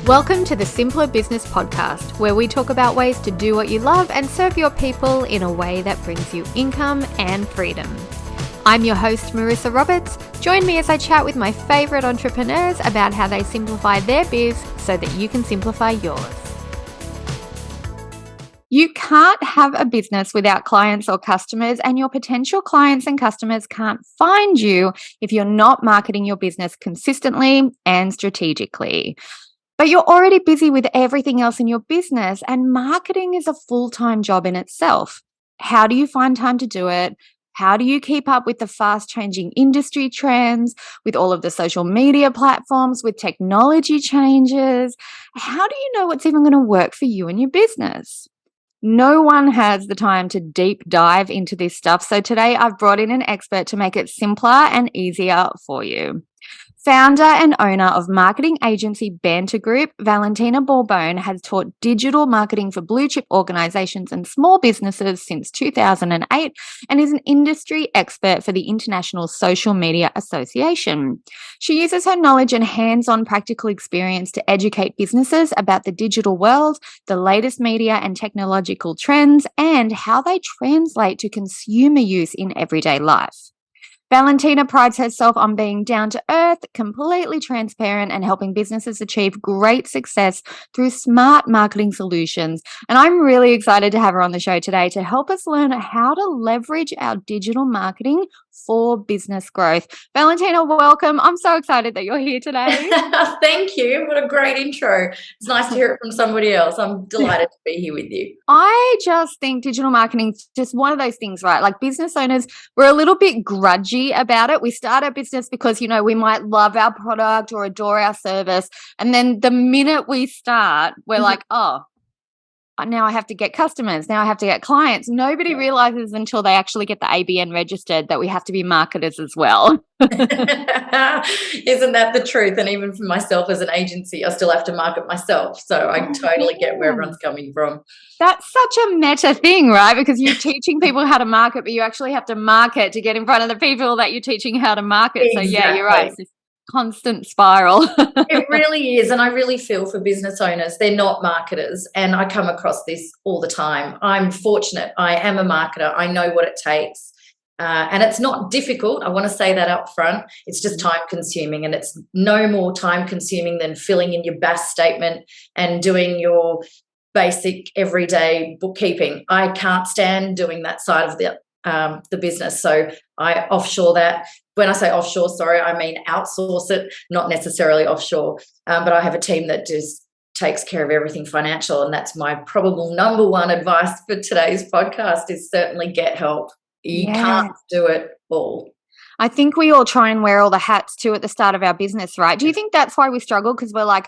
Welcome to the Simpler Business Podcast, where we talk about ways to do what you love and serve your people in a way that brings you income and freedom. I'm your host, Marissa Roberts. Join me as I chat with my favorite entrepreneurs about how they simplify their biz so that you can simplify yours. You can't have a business without clients or customers, and your potential clients and customers can't find you if you're not marketing your business consistently and strategically. But you're already busy with everything else in your business, and marketing is a full-time job in itself. How do you find time to do it? How do you keep up with the fast-changing industry trends, with all of the social media platforms, with technology changes? How do you know what's even going to work for you and your business? No one has the time to deep dive into this stuff, so today I've brought in an expert to make it simpler and easier for you. Founder and owner of marketing agency Banter Group, Valentina Borbone has taught digital marketing for blue chip organizations and small businesses since 2008 and is an industry expert for the International Social Media Association. She uses her knowledge and hands-on practical experience to educate businesses about the digital world, the latest media and technological trends, and how they translate to consumer use in everyday life. Valentina prides herself on being down to earth, completely transparent, and helping businesses achieve great success through smart marketing solutions. And I'm really excited to have her on the show today to help us learn how to leverage our digital marketing for business growth. Valentina, welcome. I'm so excited that you're here today. Thank you. What a great intro. It's nice to hear it from somebody else. I'm delighted to be here with you. I just think digital marketing is just one of those things, right? Like business owners, we're a little bit grudgy about it. We start our business because, we might love our product or adore our service. And then the minute we start, we're like, oh, now I have to get customers. Now I have to get clients. Nobody realizes until they actually get the ABN registered that we have to be marketers as well. Isn't that the truth? And even for myself as an agency, I still have to market myself. So I totally get where everyone's coming from. That's such a meta thing, right? Because you're teaching people how to market, but you actually have to market to get in front of the people that you're teaching how to market. Exactly. So yeah, you're right. It's this constant spiral. It really is. And I really feel for business owners. They're not marketers. And I come across this all the time. I'm fortunate. I am a marketer. I know what it takes. And it's not difficult. I want to say that up front. It's just time consuming, and it's no more time consuming than filling in your BAS statement and doing your basic everyday bookkeeping. I can't stand doing that side of the business. So I offshore that. When I say offshore, I mean outsource it, not necessarily offshore. But I have a team that just takes care of everything financial. And that's my probable number one advice for today's podcast is certainly get help. You can't do it all. I think we all try and wear all the hats too at the start of our business, right? Do you think that's why we struggle? Because we're like,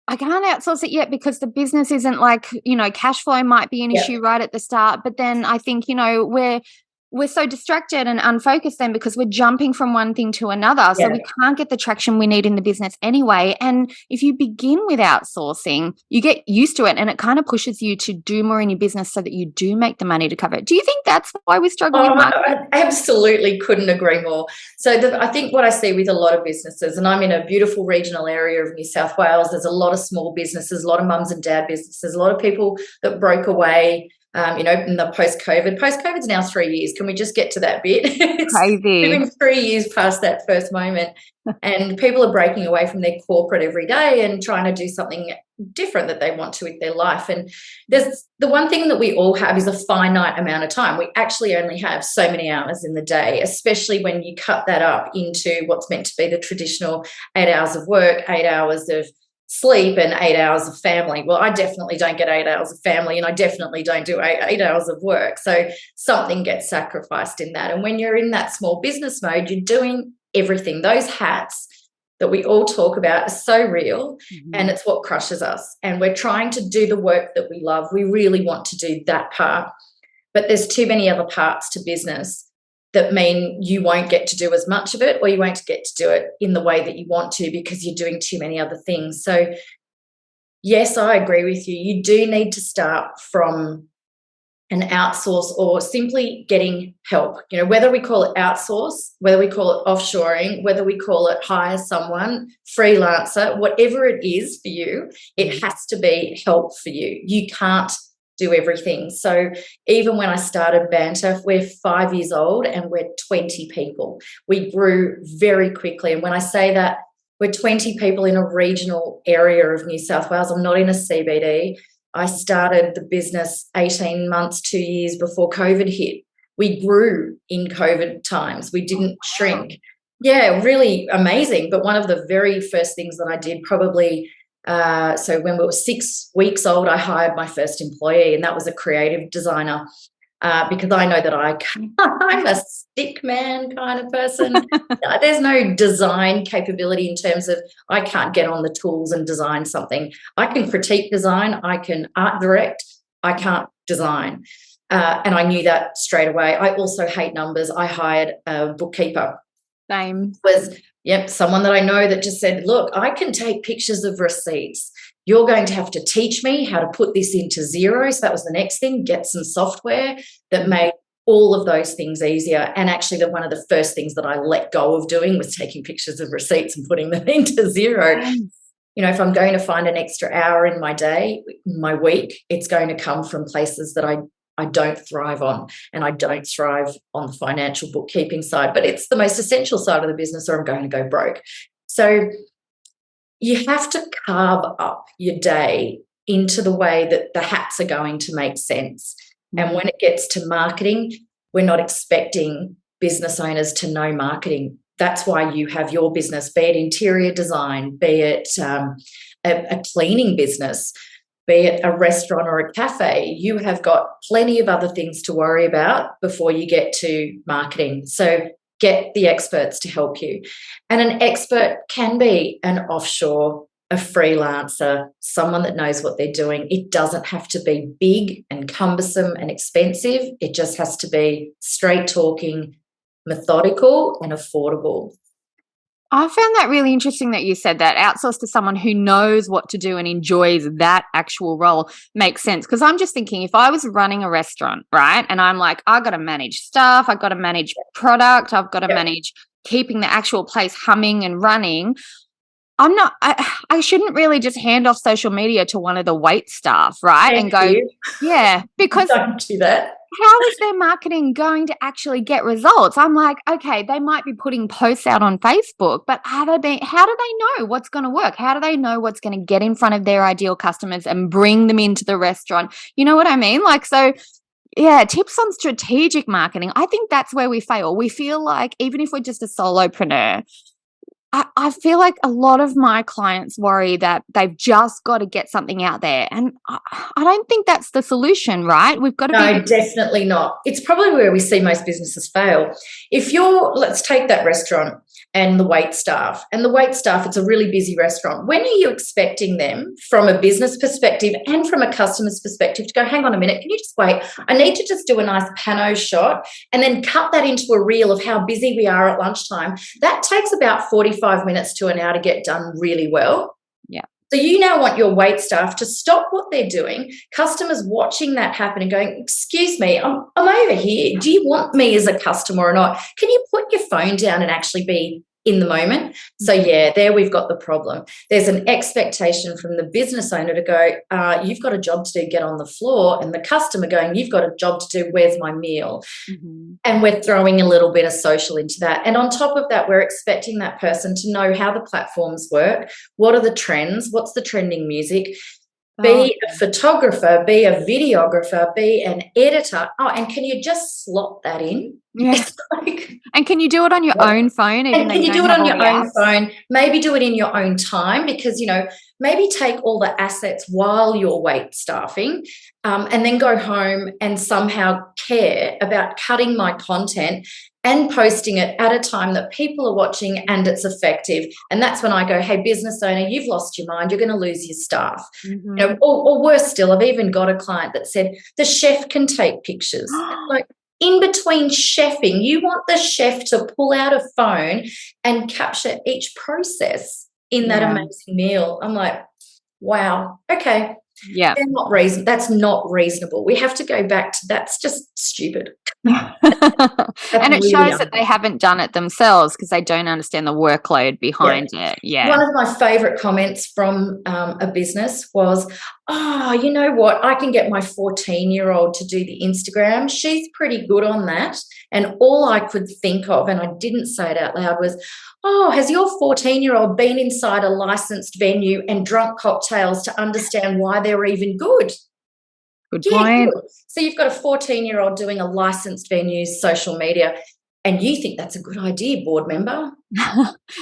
I can't outsource it yet because the business isn't like, cash flow might be an issue right at the start. But then I think, we're so distracted and unfocused then because we're jumping from one thing to another. So we can't get the traction we need in the business anyway. And if you begin with outsourcing, you get used to it and it kind of pushes you to do more in your business so that you do make the money to cover it. Do you think that's why we struggle with marketing? I absolutely couldn't agree more. So I think what I see with a lot of businesses, and I'm in a beautiful regional area of New South Wales, there's a lot of small businesses, a lot of mums and dad businesses, a lot of people that broke away in the post-COVID. Post-COVID's now 3 years. Can we just get to that bit? It's crazy. been 3 years past that first moment. And people are breaking away from their corporate every day and trying to do something different that they want to with their life. And there's the one thing that we all have is a finite amount of time. We actually only have so many hours in the day, especially when you cut that up into what's meant to be the traditional 8 hours of work, 8 hours of sleep and 8 hours of family. Well, I definitely don't get 8 hours of family, and I definitely don't do eight hours of work. So something gets sacrificed in that. And when you're in that small business mode, you're doing everything. Those hats that we all talk about are so real, and it's what crushes us. And we're trying to do the work that we love. We really want to do that part, but there's too many other parts to business that mean you won't get to do as much of it, or you won't get to do it in the way that you want to because you're doing too many other things. So yes, I agree with you. You do need to start from and outsource, or simply getting help. Whether we call it outsource, whether we call it offshoring, whether we call it hire someone, freelancer, whatever it is for you, it has to be help for you. You can't do everything. So even when I started Banter, we're 5 years old and we're 20 people. We grew very quickly. And when I say that we're 20 people in a regional area of New South Wales, I'm not in a CBD. I started the business 18 months, 2 years before COVID hit. We grew in COVID times. We didn't shrink. Yeah, really amazing. But one of the very first things that I did probably, so when we were 6 weeks old, I hired my first employee, and that was a creative designer. Because I know that I'm a stick man kind of person. There's no design capability in terms of I can't get on the tools and design something. I can critique design. I can art direct. I can't design. And I knew that straight away. I also hate numbers. I hired a bookkeeper. Same. Someone that I know that just said, look, I can take pictures of receipts. You're going to have to teach me how to put this into Xero. So that was the next thing, get some software that made all of those things easier. And actually, one of the first things that I let go of doing was taking pictures of receipts and putting them into Xero. Yes. If I'm going to find an extra hour in my day, my week, it's going to come from places that I don't thrive on, and I don't thrive on the financial bookkeeping side, but it's the most essential side of the business, or I'm going to go broke. So you have to carve up your day into the way that the hats are going to make sense. And when it gets to marketing, we're not expecting business owners to know marketing. That's why you have your business, be it interior design, be it a cleaning business, be it a restaurant or a cafe. You have got plenty of other things to worry about before you get to marketing. So get the experts to help you. And an expert can be an offshore, a freelancer, someone that knows what they're doing. It doesn't have to be big and cumbersome and expensive. It just has to be straight talking, methodical and affordable. I found that really interesting that you said that. Outsource to someone who knows what to do and enjoys that actual role makes sense. Because I'm just thinking, if I was running a restaurant, right, and I'm like, I got to manage staff, I've got to manage product, I've got to manage keeping the actual place humming and running. I shouldn't really just hand off social media to one of the wait staff, right? And go, because don't do that. How is their marketing going to actually get results? I'm like, okay, they might be putting posts out on Facebook, but how do they know what's going to work? How do they know what's going to get in front of their ideal customers and bring them into the restaurant? You know what I mean? Tips on strategic marketing. I think that's where we fail. We feel like even if we're just a solopreneur, I feel like a lot of my clients worry that they've just got to get something out there. And I don't think that's the solution, right? We've got to No, definitely not. It's probably where we see most businesses fail. Let's take that restaurant and the wait staff. And the wait staff, it's a really busy restaurant. When are you expecting them from a business perspective and from a customer's perspective to go, hang on a minute, can you just wait? I need to just do a nice pano shot and then cut that into a reel of how busy we are at lunchtime. That takes about 45 minutes to an hour to get done really well. Yeah. So you now want your wait staff to stop what they're doing, customers watching that happen and going, excuse me, I'm over here. Do you want me as a customer or not? Can you put your phone down and actually be in the moment? So there we've got the problem. There's an expectation from the business owner to go, you've got a job to do, get on the floor, and the customer going, you've got a job to do, where's my meal? Mm-hmm. And we're throwing a little bit of social into that. And on top of that, we're expecting that person to know how the platforms work, what are the trends, what's the trending music, be a photographer, be a videographer, be an editor. Oh, and can you just slot that in? Yeah. And can you do it on your own phone? And can you do it on your own phone? Maybe do it in your own time because, maybe take all the assets while you're wait staffing and then go home and somehow care about cutting my content and posting it at a time that people are watching and it's effective. And that's when I go, hey, business owner, you've lost your mind. You're going to lose your staff. Mm-hmm. Or worse still, I've even got a client that said the chef can take pictures. Like, in between chefing, you want the chef to pull out a phone and capture each process in that amazing meal. I'm like, wow, okay. Yeah. They're not reason. That's not reasonable. We have to go back to that's just stupid. That's And it really shows that they haven't done it themselves because they don't understand the workload behind it. Yeah. One of my favorite comments from a business was, oh, you know what? I can get my 14-year-old to do the Instagram. She's pretty good on that. And all I could think of, and I didn't say it out loud, was, oh, has your 14-year-old been inside a licensed venue and drunk cocktails to understand why they're even good? Good point. Good. So you've got a 14-year-old doing a licensed venue's social media, and you think that's a good idea, board member.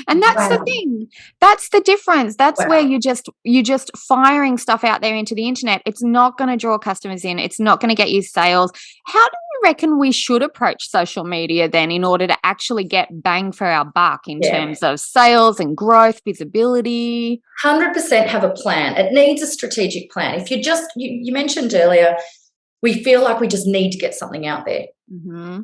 And that's the thing. That's the difference. That's where you're just firing stuff out there into the internet. It's not going to draw customers in. It's not going to get you sales. How do you reckon we should approach social media then in order to actually get bang for our buck in terms of sales and growth, visibility? 100% have a plan. It needs a strategic plan. If you just, you mentioned earlier, we feel like we just need to get something out there. Mm-hmm.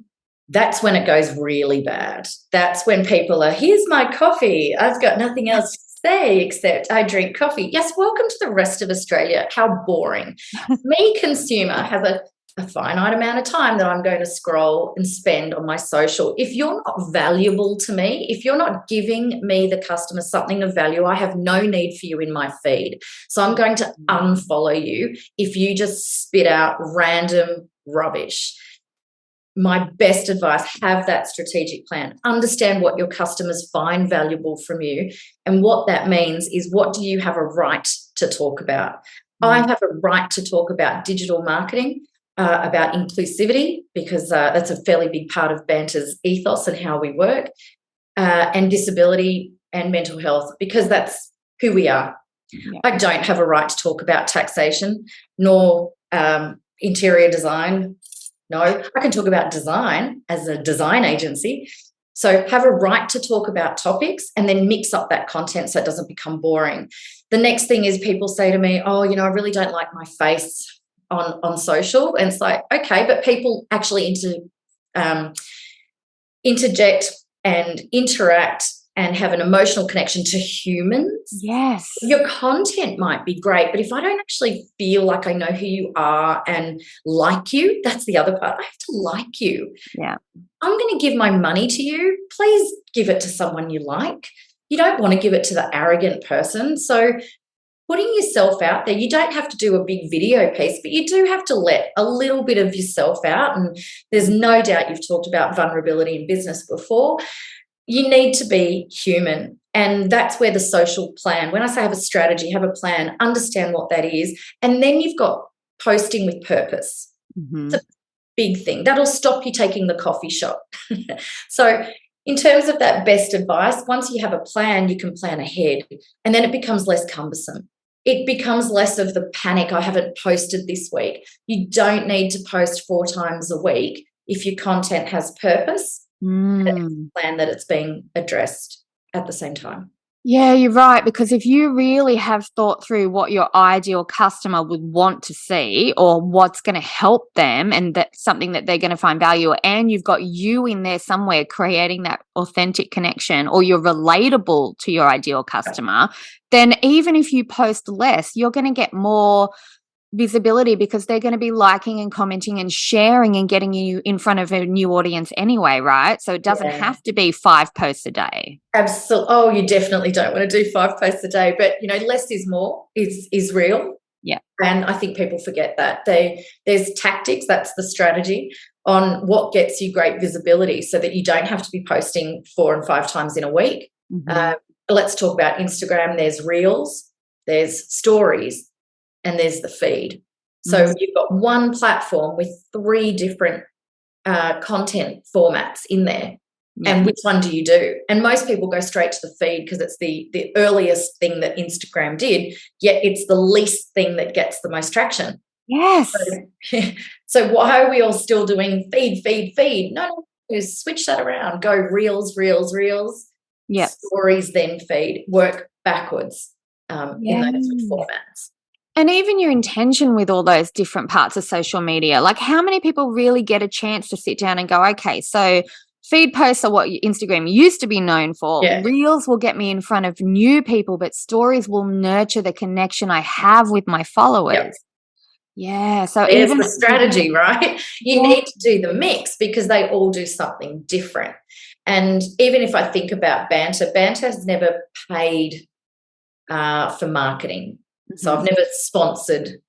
That's when it goes really bad. That's when people are, here's my coffee. I've got nothing else to say except I drink coffee. Yes, welcome to the rest of Australia. How boring. Me, consumer, have a finite amount of time that I'm going to scroll and spend on my social. If you're not valuable to me, if you're not giving me, the customer, something of value, I have no need for you in my feed. So I'm going to unfollow you if you just spit out random rubbish. My best advice, have that strategic plan. Understand what your customers find valuable from you. And what that means is, what do you have a right to talk about? I have a right to talk about digital marketing, about inclusivity, because that's a fairly big part of Banter's ethos and how we work, and disability and mental health, because that's who we are. Yeah. I don't have a right to talk about taxation, nor interior design. No, I can talk about design as a design agency. So have a right to talk about topics and then mix up that content so it doesn't become boring. The next thing is, people say to me, oh, I really don't like my face on social. And it's like, okay, but people actually interject and interact and have an emotional connection to humans. Yes. Your content might be great, but if I don't actually feel like I know who you are and like you, that's the other part. I have to like you. Yeah. I'm going to give my money to you. Please give it to someone you like. You don't want to give it to the arrogant person. So putting yourself out there, you don't have to do a big video piece, but you do have to let a little bit of yourself out. And there's no doubt you've talked about vulnerability in business before. You need to be human. And that's where the social plan, when I say have a strategy, have a plan, understand what that is. And then you've got posting with purpose. Mm-hmm. It's a big thing. That'll stop you taking the coffee shop. So in terms of that best advice, once you have a plan, you can plan ahead, and then it becomes less cumbersome. It becomes less of the panic, I haven't posted this week. You don't need to post 4 times a week if your content has purpose. Plan that it's being addressed at the same time. Yeah, you're right, because if you really have thought through what your ideal customer would want to see or what's going to help them, and that's something that they're going to find value, and you've got you in there somewhere creating that authentic connection, or you're relatable to your ideal customer, then even if you post less, you're going to get more visibility because they're going to be liking and commenting and sharing and getting you in front of a new audience anyway, right? So it doesn't have to be 5 posts a day. Absolutely. Oh, you definitely don't want to do 5 posts a day, but less is more is real. Yeah. And I think people forget that. There's tactics, that's the strategy on what gets you great visibility so that you don't have to be posting 4 and 5 times in a week. Mm-hmm. Let's talk about Instagram. There's reels, there's stories, and there's the feed. So you've got one platform with 3 different content formats in there. Yeah. And which one do you do? And most people go straight to the feed because it's the earliest thing that Instagram did, yet it's the least thing that gets the most traction. Yes. So why are we all still doing feed? No, switch that around. Go reels. Yep. Stories, then feed. Work backwards in those formats. And even your intention with all those different parts of social media, like how many people really get a chance to sit down and go, okay, so feed posts are what Instagram used to be known for. Yeah. Reels will get me in front of new people, but stories will nurture the connection I have with my followers. Yep. Yeah. So There's even the strategy, right? You Yeah. need to do the mix because they all do something different. And even if I think about banter has never paid for marketing. So I've never sponsored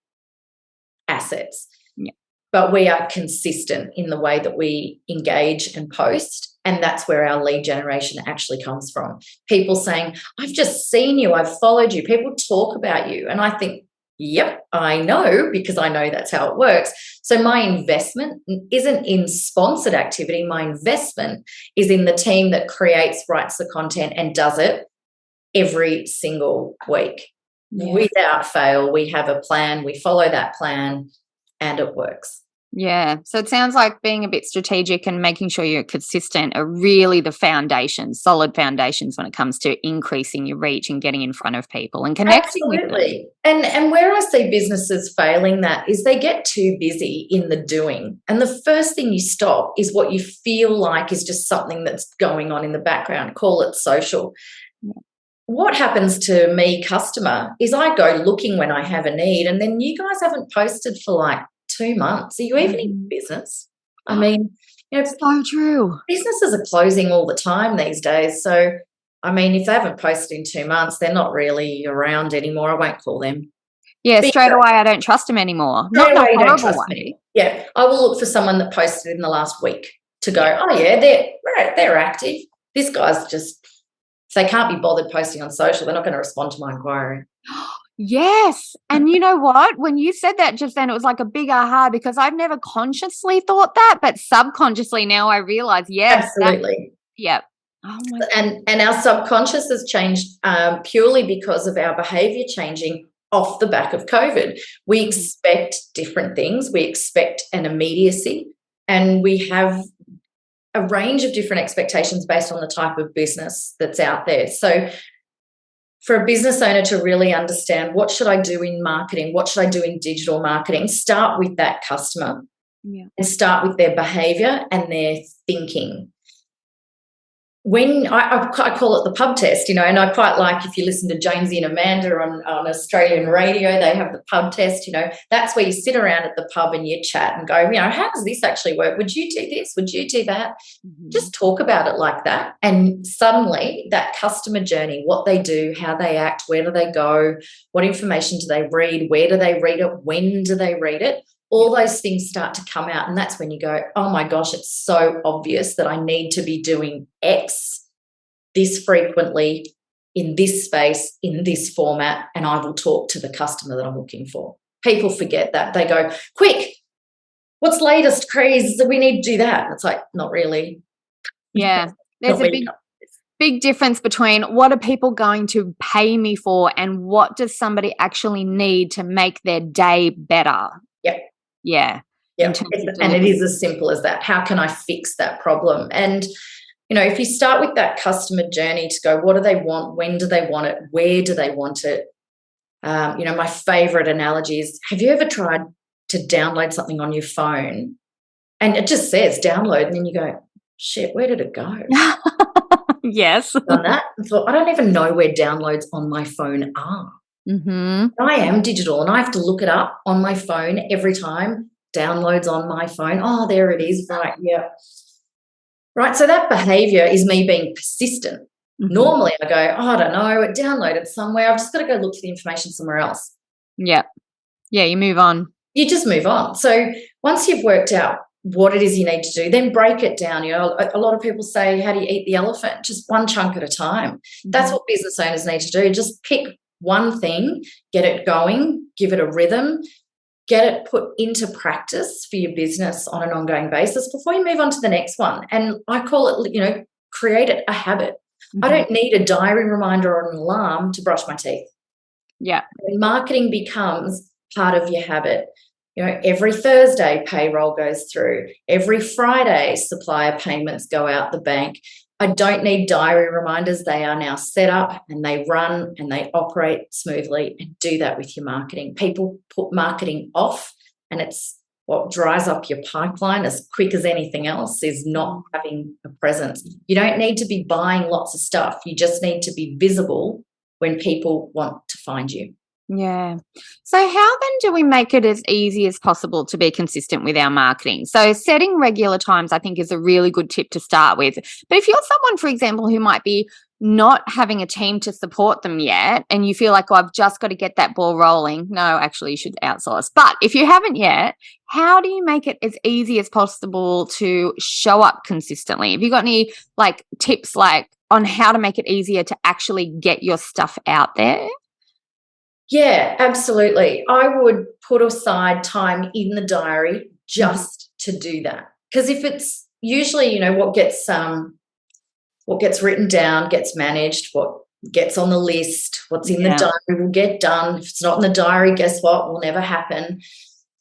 assets. Yeah. But we are consistent in the way that we engage and post. And that's where our lead generation actually comes from. People saying, I've just seen you, I've followed you. People talk about you. And I think, yep, I know, because I know that's how it works. So my investment isn't in sponsored activity. My investment is in the team that creates, writes the content and does it every single week. Yeah. Without fail, we have a plan, we follow that plan, and it works. Yeah. So it sounds like being a bit strategic and making sure you're consistent are really the foundations, solid foundations when it comes to increasing your reach and getting in front of people and connecting with them. And where I see businesses failing that is they get too busy in the doing. And the first thing you stop is what you feel like is just something that's going on in the background. Call it social. Yeah. What happens to me, customer, is I go looking when I have a need, and then you guys haven't posted for like 2 months. Are you even in business? I mean, so true. Businesses are closing all the time these days. So, I mean, if they haven't posted in 2 months, they're not really around anymore. I won't call them. Yeah, straight away, I don't trust them anymore. Not in a horrible way. Yeah, I will look for someone that posted in the last week to go, oh, yeah, they're active. This guy's just, they can't be bothered posting on social. They're not going to respond to my inquiry. Yes. And you know what? When you said that just then, it was like a big aha, because I've never consciously thought that, but subconsciously now I realize, yes. Absolutely. Yep. Oh my and our subconscious has changed purely because of our behaviour changing off the back of COVID. We expect different things. We expect an immediacy, and we have a range of different expectations based on the type of business that's out there. So for a business owner to really understand, what should I do in marketing? What should I do in digital marketing? Start with that customer and start with their behaviour and their thinking. When I call it the pub test, and I quite like, if you listen to Jonesy and Amanda on Australian radio, they have the pub test, that's where you sit around at the pub and you chat and go, how does this actually work? Would you do this? Would you do that? Just talk about it like that. And suddenly that customer journey, what they do, how they act, where do they go, what information do they read, where do they read it, when do they read it? All those things start to come out, and that's when you go, oh my gosh, it's so obvious that I need to be doing X this frequently in this space, in this format, and I will talk to the customer that I'm looking for. People forget that. They go, quick, what's latest craze? We need to do that. And it's like, not really. Yeah. There's a big difference between what are people going to pay me for and what does somebody actually need to make their day better. Yep. Yeah. Yep. And it is as simple as that. How can I fix that problem? And, if you start with that customer journey to go, what do they want? When do they want it? Where do they want it? My favorite analogy is, have you ever tried to download something on your phone and it just says download, and then you go, shit, where did it go? Yes. Done that and thought, I don't even know where downloads on my phone are. I am digital and I have to look it up on my phone every time. Downloads on my phone. Oh, there it is. Right. Yeah. Right. So that behavior is me being persistent. Normally I go, oh, I don't know, it downloaded somewhere. I've just got to go look for the information somewhere else. Yeah. Yeah. You move on. You just move on. So once you've worked out what it is you need to do, then break it down. A lot of people say, how do you eat the elephant? Just one chunk at a time. That's what business owners need to do. Just pick one thing, get it going, give it a rhythm, get it put into practice for your business on an ongoing basis before you move on to the next one. And I call it, create it a habit. I don't need a diary reminder or an alarm to brush my teeth. Yeah. And marketing becomes part of your habit. Every Thursday payroll goes through. Every Friday supplier payments go out the bank. I don't need diary reminders. They are now set up and they run and they operate smoothly, and do that with your marketing. People put marketing off and it's what dries up your pipeline as quick as anything else is not having a presence. You don't need to be buying lots of stuff. You just need to be visible when people want to find you. Yeah. So how then do we make it as easy as possible to be consistent with our marketing? So setting regular times, I think, is a really good tip to start with. But if you're someone, for example, who might be not having a team to support them yet, and you feel like, oh, I've just got to get that ball rolling. No, actually, you should outsource. But if you haven't yet, how do you make it as easy as possible to show up consistently? Have you got any tips on how to make it easier to actually get your stuff out there? Yeah, absolutely. I would put aside time in the diary just to do that. Because if it's usually, what gets written down gets managed, what gets on the list, what's in the diary will get done. If it's not in the diary, guess what? Will never happen.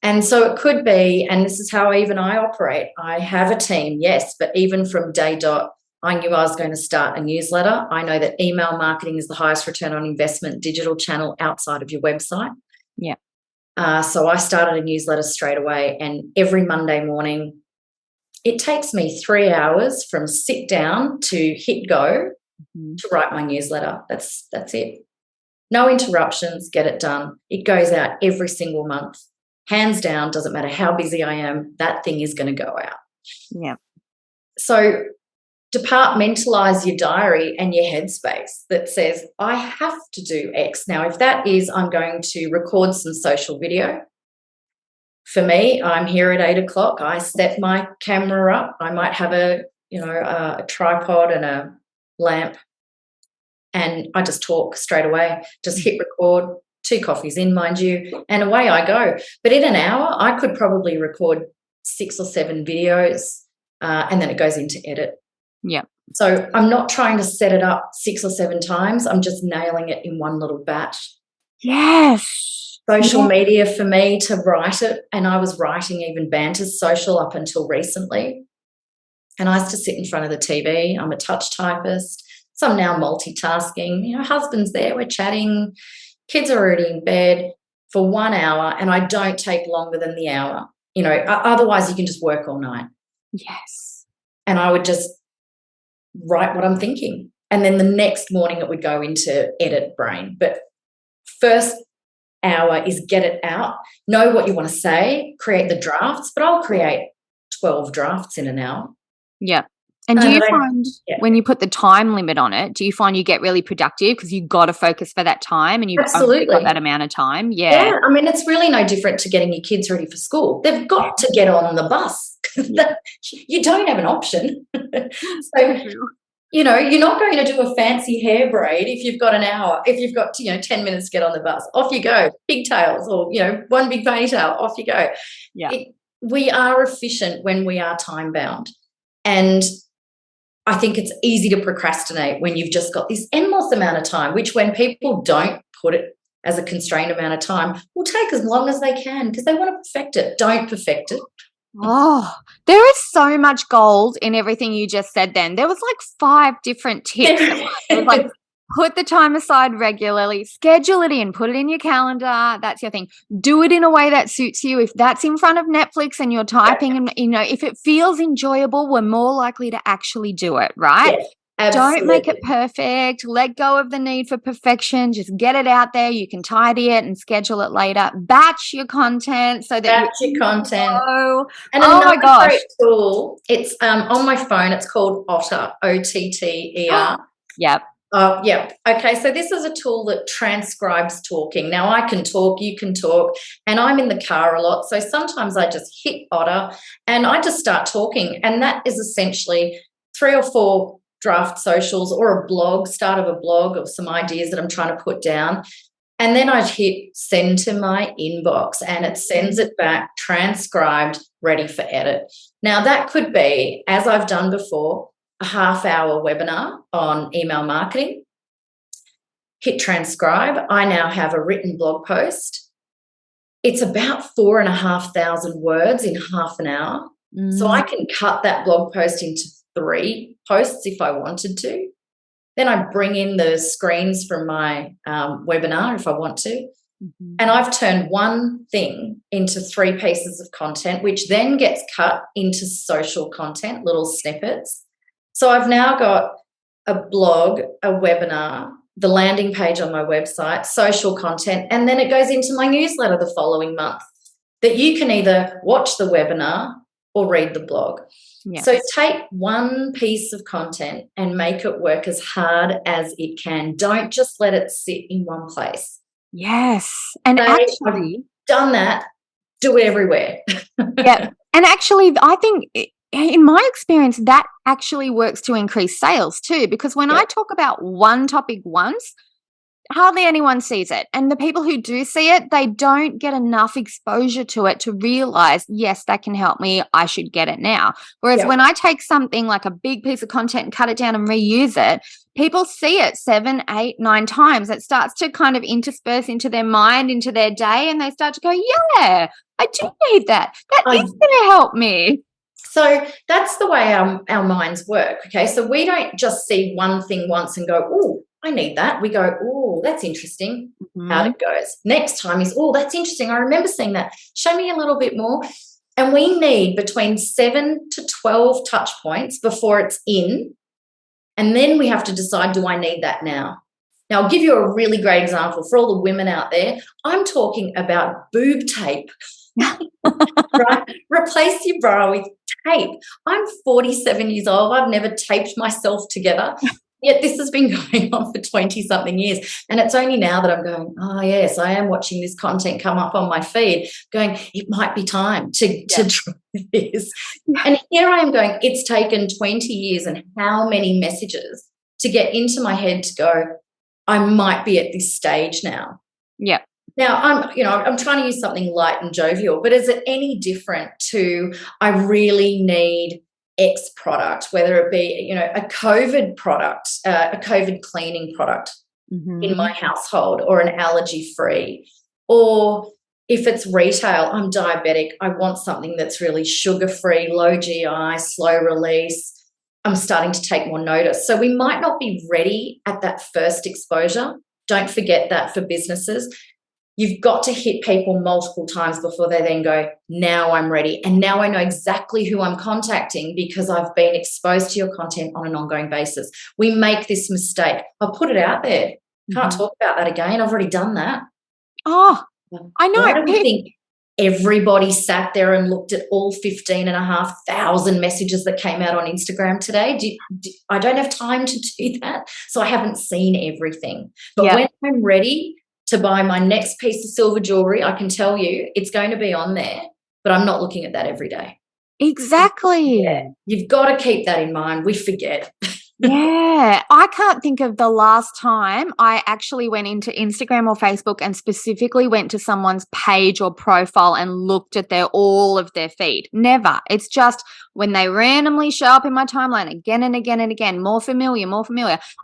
And so it could be, and this is how even I operate. I have a team, yes, but even from day dot, I knew I was going to start a newsletter. I know that email marketing is the highest return on investment digital channel outside of your website. Yeah. So I started a newsletter straight away, and every Monday morning, it takes me 3 hours from sit down to hit go to write my newsletter. That's it. No interruptions, get it done. It goes out every single month. Hands down, doesn't matter how busy I am, that thing is going to go out. Yeah. So departmentalize your diary and your headspace that says, I have to do X. Now, if that is, I'm going to record some social video. For me, I'm here at 8 o'clock. I set my camera up. I might have a tripod and a lamp, and I just talk straight away. Just hit record, 2 coffees in, mind you, and away I go. But in an hour, I could probably record 6 or 7 videos, and then it goes into edit. Yeah. So I'm not trying to set it up 6 or 7 times. I'm just nailing it in one little batch. Yes. Social media for me to write it, and I was writing even Banter's social up until recently. And I used to sit in front of the TV. I'm a touch typist. So I'm now multitasking. Husband's there, we're chatting, kids are already in bed for 1 hour, and I don't take longer than the hour. Otherwise you can just work all night. Yes. And I would just write what I'm thinking. And then the next morning it would go into edit brain. But first hour is get it out, know what you want to say, create the drafts, but I'll create 12 drafts in an hour. Yeah. And do you find when you put the time limit on it, do you find you get really productive because you've got to focus for that time and you've only got that amount of time? Yeah. I mean, it's really no different to getting your kids ready for school. They've got to get on the bus. You don't have an option. So, you're not going to do a fancy hair braid if you've got an hour, if you've got, 10 minutes to get on the bus. Off you go. Pigtails or, one big ponytail, off you go. Yeah. We are efficient when we are time bound. And I think it's easy to procrastinate when you've just got this endless amount of time, which when people don't put it as a constrained amount of time, will take as long as they can because they want to perfect it. Don't perfect it. Oh, there is so much gold in everything you just said then. There was 5 different tips. It was put the time aside regularly, schedule it in, put it in your calendar. That's your thing. Do it in a way that suits you. If that's in front of Netflix and you're typing and, if it feels enjoyable, we're more likely to actually do it, right? Yes, absolutely. Don't make it perfect. Let go of the need for perfection. Just get it out there. You can tidy it and schedule it later. Batch your content so that your content. And my gosh. Great tool. It's on my phone. It's called Otter, OTTER. Yep. Yeah. Okay. So this is a tool that transcribes talking. Now I can talk, you can talk, and I'm in the car a lot. So sometimes I just hit Otter and I just start talking. And that is essentially 3 or 4 draft socials or a blog, start of a blog or some ideas that I'm trying to put down. And then I hit send to my inbox and it sends it back, transcribed, ready for edit. Now that could be, as I've done before, a half-hour webinar on email marketing. Hit transcribe. I now have a written blog post. It's about 4,500 words in half an hour. So I can cut that blog post into 3 posts if I wanted to. Then I bring in the screens from my webinar if I want to. And I've turned one thing into 3 pieces of content, which then gets cut into social content, little snippets. So I've now got a blog, a webinar, the landing page on my website, social content, and then it goes into my newsletter the following month that you can either watch the webinar or read the blog. Yes. So take one piece of content and make it work as hard as it can. Don't just let it sit in one place. Yes. And So actually, I've done that. Do it everywhere. yeah. And actually, I think in my experience, that actually works to increase sales too, because when I talk about one topic once, hardly anyone sees it. And the people who do see it, they don't get enough exposure to it to realize, yes, that can help me. I should get it now. Whereas when I take something like a big piece of content and cut it down and reuse it, people see it 7, 8, 9 times. It starts to kind of intersperse into their mind, into their day, and they start to go, yeah, I do need that. That is going to help me. So that's the way our minds work, okay? So we don't just see one thing once and go, oh, I need that. We go, oh, that's interesting. Out it goes. Next time is, oh, that's interesting. I remember seeing that. Show me a little bit more. And we need between 7 to 12 touch points before it's in. And then we have to decide, do I need that now? Now, I'll give you a really great example for all the women out there. I'm talking about boob tape. Right? Replace your bra with tape. I'm 47 years old. I've never taped myself together. Yet this has been going on for 20-something years. And it's only now that I'm going, oh, yes, I am watching this content come up on my feed, going, it might be time to try this. And here I am going, it's taken 20 years and how many messages to get into my head to go, I might be at this stage now. Yeah. Now, I'm trying to use something light and jovial, but is it any different to I really need X product, whether it be, a COVID product, a COVID cleaning product in my household, or an allergy-free, or if it's retail, I'm diabetic, I want something that's really sugar-free, low GI, slow release. I'm starting to take more notice. So we might not be ready at that first exposure. Don't forget that for businesses. You've got to hit people multiple times before they then go, now I'm ready. And now I know exactly who I'm contacting because I've been exposed to your content on an ongoing basis. We make this mistake. I'll put it out there. Can't talk about that again. I've already done that. Oh, I know. Why do we think everybody sat there and looked at all 15,500 messages that came out on Instagram today? I don't have time to do that. So I haven't seen everything. But when I'm ready to buy my next piece of silver jewelry, I can tell you it's going to be on there, but I'm not looking at that every day. Exactly. Yeah. You've got to keep that in mind. We forget. Yeah. I can't think of the last time I actually went into Instagram or Facebook and specifically went to someone's page or profile and looked at all of their feed. Never. It's just when they randomly show up in my timeline again and again and again, more familiar.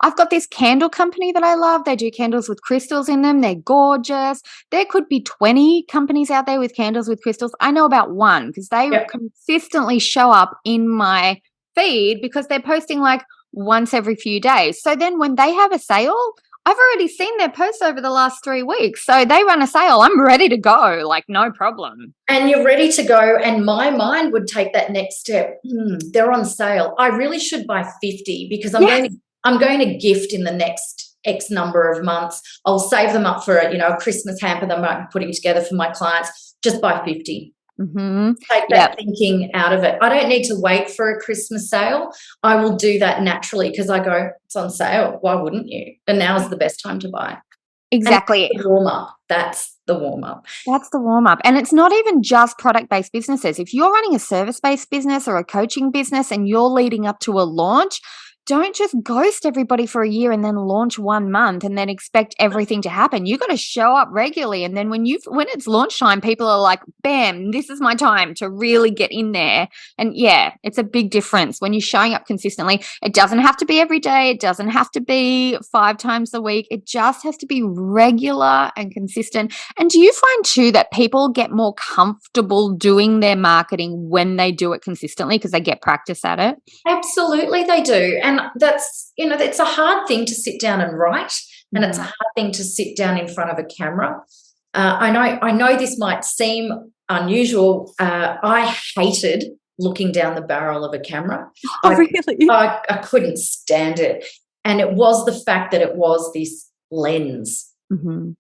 I've got this candle company that I love. They do candles with crystals in them. They're gorgeous. There could be 20 companies out there with candles with crystals. I know about one because they consistently show up in my feed because they're posting like once every few days. So then when they have a sale, I've already seen their posts over the last 3 weeks. So they run a sale. I'm ready to go, like no problem. And you're ready to go. And my mind would take that next step. They're on sale. I really should buy 50 because I'm going to gift in the next X number of months. I'll save them up for a Christmas hamper that I might be putting together for my clients. Just buy 50. Take that thinking out of it. I don't need to wait for a Christmas sale. I will do that naturally because I go, it's on sale. Why wouldn't you? And now's the best time to buy. Exactly. And warm up. That's the warm up. That's the warm up. And it's not even just product-based businesses. If you're running a service-based business or a coaching business and you're leading up to a launch, don't just ghost everybody for a year and then launch 1 month and then expect everything to happen. You got to show up regularly. And then when it's launch time, people are like, bam, this is my time to really get in there. And it's a big difference when you're showing up consistently. It doesn't have to be every day. It doesn't have to be 5 times a week. It just has to be regular and consistent. And do you find too that people get more comfortable doing their marketing when they do it consistently because they get practice at it? Absolutely, they do. And that's, it's a hard thing to sit down and write, and it's a hard thing to sit down in front of a camera. I know this might seem unusual. I hated looking down the barrel of a camera. Oh, really? I couldn't stand it. And it was the fact that it was this lens. Mm-hmm.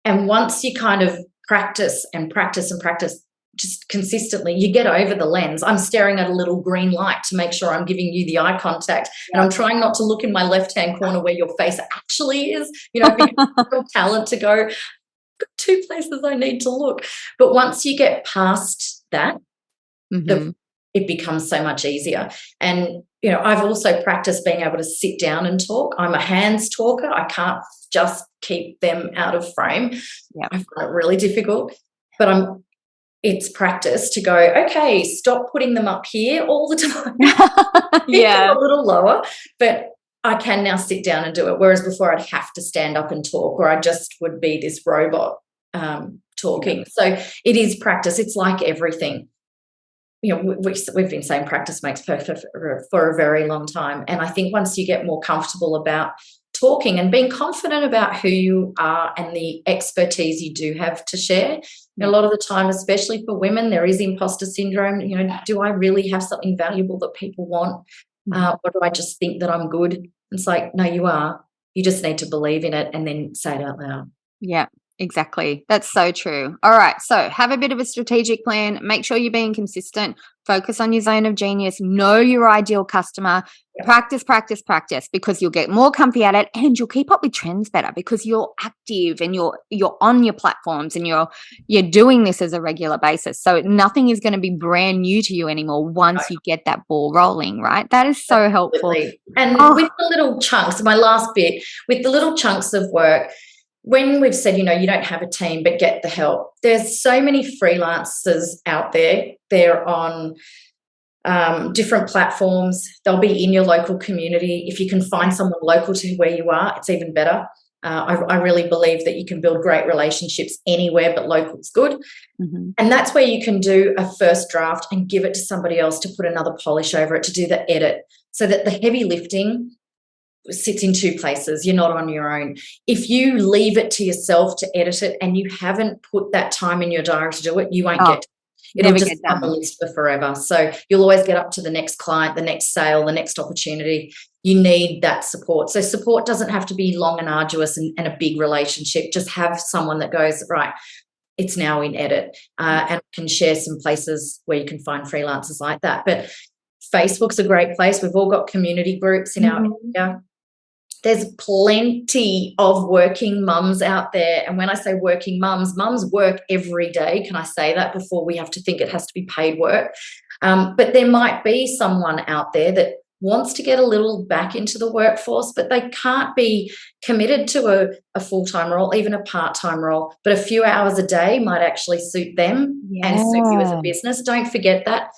And once you kind of practice and practice and practice just consistently, you get over the lens. I'm staring at a little green light to make sure I'm giving you the eye contact. And I'm trying not to look in my left-hand corner where your face actually is, because it's talent to go, two places I need to look. But once you get past that, it becomes so much easier. And, I've also practiced being able to sit down and talk. I'm a hands talker. I can't just keep them out of frame. I find it really difficult, but it's practice to go, okay, stop putting them up here all the time. A little lower, but I can now sit down and do it. Whereas before I'd have to stand up and talk, or I just would be this robot talking. So it is practice. It's like everything. We've been saying practice makes perfect for a very long time. And I think once you get more comfortable about talking and being confident about who you are and the expertise you do have to share, a lot of the time, especially for women, there is imposter syndrome. Do I really have something valuable that people want? Or do I just think that I'm good? It's like, no, you are. You just need to believe in it and then say it out loud. Yeah. Exactly. That's so true. All right. So have a bit of a strategic plan. Make sure you're being consistent. Focus on your zone of genius. Know your ideal customer. Practice, practice, practice, because you'll get more comfy at it, and you'll keep up with trends better because you're active and you're on your platforms and you're doing this as a regular basis. So nothing is going to be brand new to you anymore once you get that ball rolling, right? That is so helpful. And with the little chunks, my last bit, with the little chunks of work, when we've said, you don't have a team, but get the help, there's so many freelancers out there. They're on different platforms. They'll be in your local community. If you can find someone local to where you are, it's even better. I really believe that you can build great relationships anywhere, but local's good. And that's where you can do a first draft and give it to somebody else to put another polish over it, to do the edit, so that the heavy lifting sits in two places. You're not on your own. If you leave it to yourself to edit it and you haven't put that time in your diary to do it, you won't get it. It'll just be on the list for forever. So you'll always get up to the next client, the next sale, the next opportunity. You need that support. So support doesn't have to be long and arduous and a big relationship. Just have someone that goes, right, it's now in edit, and can share some places where you can find freelancers like that. But Facebook's a great place. We've all got community groups in our area. There's plenty of working mums out there. And when I say working mums work every day. Can I say that before we have to think it has to be paid work? But there might be someone out there that wants to get a little back into the workforce, but they can't be committed to a full-time role, even a part-time role. But a few hours a day might actually suit them and suit you as a business. Don't forget that.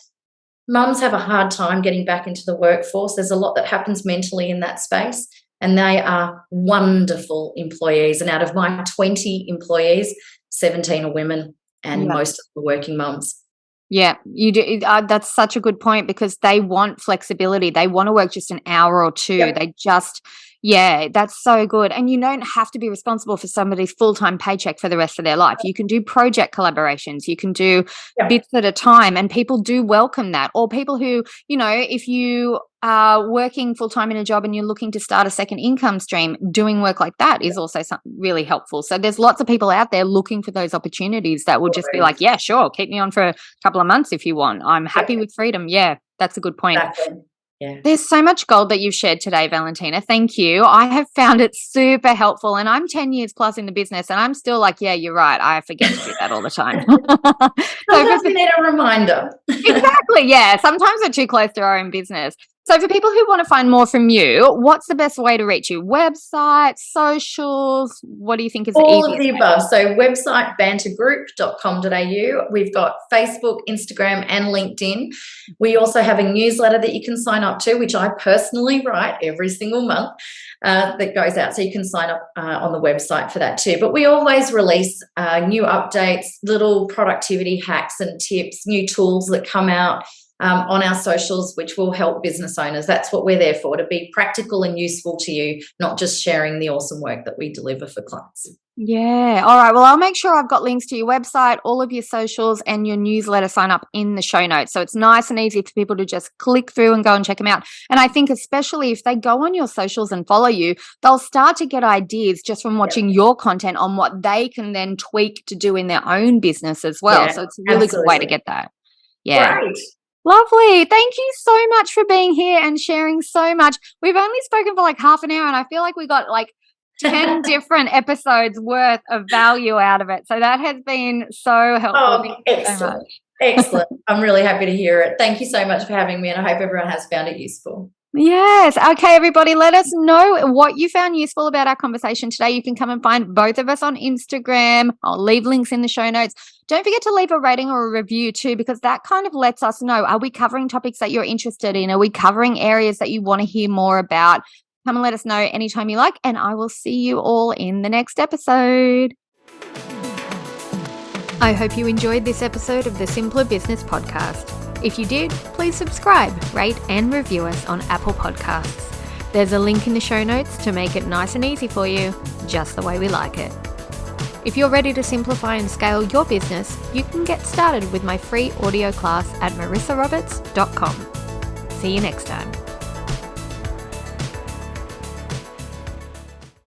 Mums have a hard time getting back into the workforce. There's a lot that happens mentally in that space. And they are wonderful employees. And out of my 20 employees, 17 are women, and most of them are working mums. Yeah, you do. That's such a good point, because they want flexibility. They want to work just an hour or two. They just, that's so good. And you don't have to be responsible for somebody's full-time paycheck for the rest of their life. You can do project collaborations. You can do bits at a time, and people do welcome that. Or people who, if you are working full-time in a job and you're looking to start a second income stream, doing work like that is also something really helpful. So there's lots of people out there looking for those opportunities that will just be like, yeah, sure, keep me on for a couple of months if you want. I'm happy with freedom. Yeah, that's a good point. Exactly. Yeah. There's so much gold that you've shared today, Valentina. Thank you. I have found it super helpful, and I'm 10 years plus in the business, and I'm still like, yeah, you're right. I forget to do that all the time. Sometimes we need a reminder. Exactly. Yeah. Sometimes we're too close to our own business. So for people who want to find more from you, what's the best way to reach you? Website, socials? What do you think is the easiest? All of the above. So website, bantergroup.com.au. We've got Facebook, Instagram, and LinkedIn. We also have a newsletter that you can sign up to, which I personally write every single month, that goes out. So you can sign up on the website for that too. But we always release new updates, little productivity hacks and tips, new tools that come out. on our socials, which will help business owners. That's what we're there for, to be practical and useful to you, not just sharing the awesome work that we deliver for clients. Yeah. All right. Well, I'll make sure I've got links to your website, all of your socials, and your newsletter sign up in the show notes. So it's nice and easy for people to just click through and go and check them out. And I think especially if they go on your socials and follow you, they'll start to get ideas just from watching your content on what they can then tweak to do in their own business as well. So it's a really good way to get that. Yeah. Great. Lovely. Thank you so much for being here and sharing so much. We've only spoken for like half an hour, and I feel like we got like 10 different episodes worth of value out of it. So that has been so helpful. Oh, excellent. Excellent. I'm really happy to hear it. Thank you so much for having me, and I hope everyone has found it useful. Yes. Okay, everybody, let us know what you found useful about our conversation today. You can come and find both of us on Instagram. I'll leave links in the show notes. Don't forget to leave a rating or a review too, because that kind of lets us know, are we covering topics that you're interested in? Are we covering areas that you want to hear more about? Come and let us know anytime you like, and I will see you all in the next episode. I hope you enjoyed this episode of the Simpler Business Podcast. If you did, please subscribe, rate, and review us on Apple Podcasts. There's a link in the show notes to make it nice and easy for you, just the way we like it. If you're ready to simplify and scale your business, you can get started with my free audio class at marissaroberts.com. See you next time.